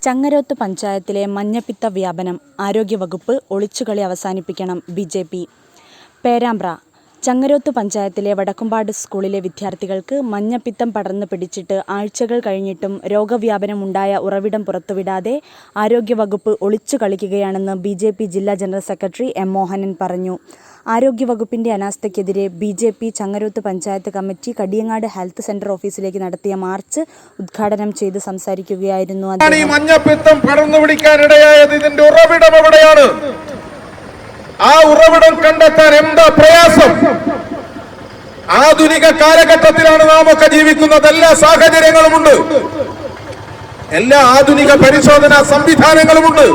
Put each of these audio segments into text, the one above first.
ചങ്ങരോത്ത് പഞ്ചായത്തിലെ മഞ്ഞപ്പിത്ത വ്യാപനം ആരോഗ്യവകുപ്പ് ഒളിച്ചുകളി അവസാനിപ്പിക്കണം ബി.ജെ.പി. പേരാമ്പ്ര ചങ്ങരോത്ത് പഞ്ചായത്തിലെ വടക്കുംപാട് സ്കൂളിലെ വിദ്യാർത്ഥികൾക്ക് മഞ്ഞപ്പിത്തം പടർന്നു പിടിച്ചിട്ട് ആഴ്ചകൾ കഴിഞ്ഞിട്ടും രോഗവ്യാപനം ഉണ്ടായ ഉറവിടം പുറത്തുവിടാതെ ആരോഗ്യവകുപ്പ് ഒളിച്ചു കളിക്കുകയാണെന്ന് ബി.ജെ.പി. ജില്ലാ ജനറൽ സെക്രട്ടറി എം. മോഹനൻ പറഞ്ഞു. ആരോഗ്യവകുപ്പിന്റെ അനാസ്ഥയ്ക്കെതിരെ BJP. Changaroth panchayat committee Kadiyangad health centre ഓഫീസിലേക്ക് നടത്തിയ മാർച്ച് ഉദ്ഘാടനം ചെയ്ത് സംസാരിക്കുകയായിരുന്നു അദ്ദേഹം. മഞ്ഞപ്പിത്തം പടർന്നു പിടിക്കാനിടയായത് ഇതിന്റെ ഉറവിടം എവിടെയാണ്? ആ ഉറവിടം കണ്ടെത്താൻ എന്താ പ്രയാസം? ആധുനിക കാലഘട്ടത്തിലാണ് നാം ഒക്കെ ജീവിക്കുന്നത്. എല്ലാ സാഹചര്യങ്ങളുമുണ്ട്, എല്ലാ ആധുനിക പരിശോധനാ സംവിധാനങ്ങളുമുണ്ട്.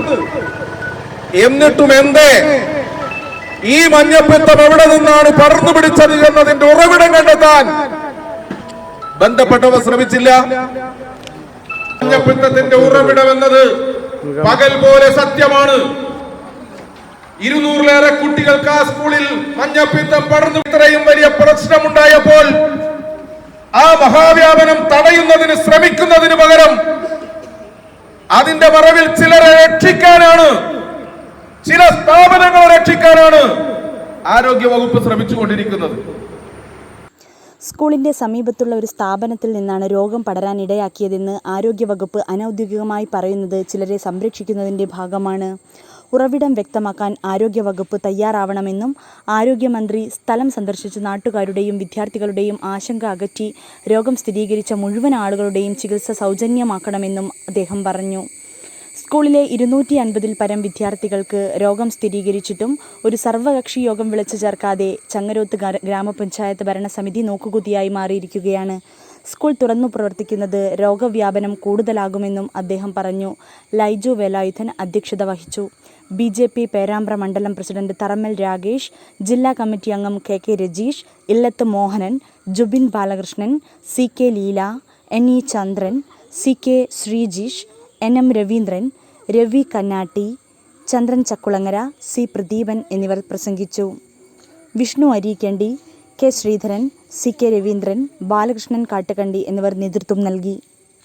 എന്നിട്ടും എന്തേ ഈ മഞ്ഞപ്പിത്തം എവിടെ നിന്നാണ് പടർന്നു പിടിച്ചത് എന്നതിന്റെ ഉറവിടം കണ്ടെത്താൻ ബന്ധപ്പെട്ടവർ ശ്രമിച്ചില്ല. മഞ്ഞപ്പിത്തത്തിന്റെ ഉറവിടം എന്നത് പകൽ പോലെ സത്യമാണ്. 200-ലേറെ കുട്ടികൾക്ക് ആ സ്കൂളിൽ മഞ്ഞപ്പിത്തം പടർന്നു. ഇത്രയും വലിയ പ്രശ്നമുണ്ടായപ്പോൾ ആ മഹാവ്യാപനം തടയുന്നതിന് ശ്രമിക്കുന്നതിന് പകരം അതിന്റെ മറവിൽ ചിലരെ രക്ഷിക്കാനാണ്, ചില സ്ഥാപനങ്ങളെ രക്ഷിക്കാനാണ് ആരോഗ്യവകുപ്പ് ശ്രമിച്ചുകൊണ്ടിരിക്കുന്നത്. സ്കൂളിന്റെ സമീപത്തുള്ള ഒരു സ്ഥാപനത്തിൽ നിന്നാണ് രോഗം പടരാനിടയാക്കിയതെന്ന് ആരോഗ്യവകുപ്പ് അനൌദ്യോഗികമായി പറയുന്നത് ചിലരെ സംരക്ഷിക്കുന്നതിന്റെ ഭാഗമാണ്. ഉറവിടം വ്യക്തമാക്കാൻ ആരോഗ്യവകുപ്പ് തയ്യാറാവണമെന്നും ആരോഗ്യമന്ത്രി സ്ഥലം സന്ദർശിച്ച് നാട്ടുകാരുടെയും വിദ്യാർത്ഥികളുടെയും ആശങ്ക അകറ്റി രോഗം സ്ഥിരീകരിച്ച മുഴുവൻ ആളുകളുടെയും ചികിത്സ സൗജന്യമാക്കണമെന്നും അദ്ദേഹം പറഞ്ഞു. സ്കൂളിലെ 250-ൽ പരം വിദ്യാർത്ഥികൾക്ക് രോഗം സ്ഥിരീകരിച്ചിട്ടും ഒരു സർവകക്ഷി യോഗം വിളിച്ചു ചേർക്കാതെ ചങ്ങരോത്ത് ഗ്രാമപഞ്ചായത്ത് ഭരണസമിതി നോക്കുകുത്തിയായി മാറിയിരിക്കുകയാണ്. സ്കൂൾ തുറന്നു പ്രവർത്തിക്കുന്നത് രോഗവ്യാപനം കൂടുതലാകുമെന്നും അദ്ദേഹം പറഞ്ഞു. ലൈജു വേലായുധൻ അധ്യക്ഷത വഹിച്ചു. ബി.ജെ.പി. പേരാമ്പ്ര മണ്ഡലം പ്രസിഡന്റ് തറമ്മൽ രാഗേഷ്, ജില്ലാ കമ്മിറ്റി അംഗം കെ. രജീഷ്, ഇല്ലത്ത് മോഹനൻ, ജുബിൻ ബാലകൃഷ്ണൻ, സി.കെ. ലീല, എൻ.ഇ. ചന്ദ്രൻ, സി.കെ. ശ്രീജീഷ്, എൻ.എം. രവീന്ദ്രൻ, രവി കന്നാട്ടി, ചന്ദ്രൻ ചക്കുളങ്ങര, സി. പ്രദീപൻ എന്നിവർ പ്രസംഗിച്ചു. വിഷ്ണു അരീക്കണ്ടി, കെ. ശ്രീധരൻ, സി.കെ. രവീന്ദ്രൻ, ബാലകൃഷ്ണൻ കാട്ടുകണ്ടി എന്നിവർ നേതൃത്വം നൽകി.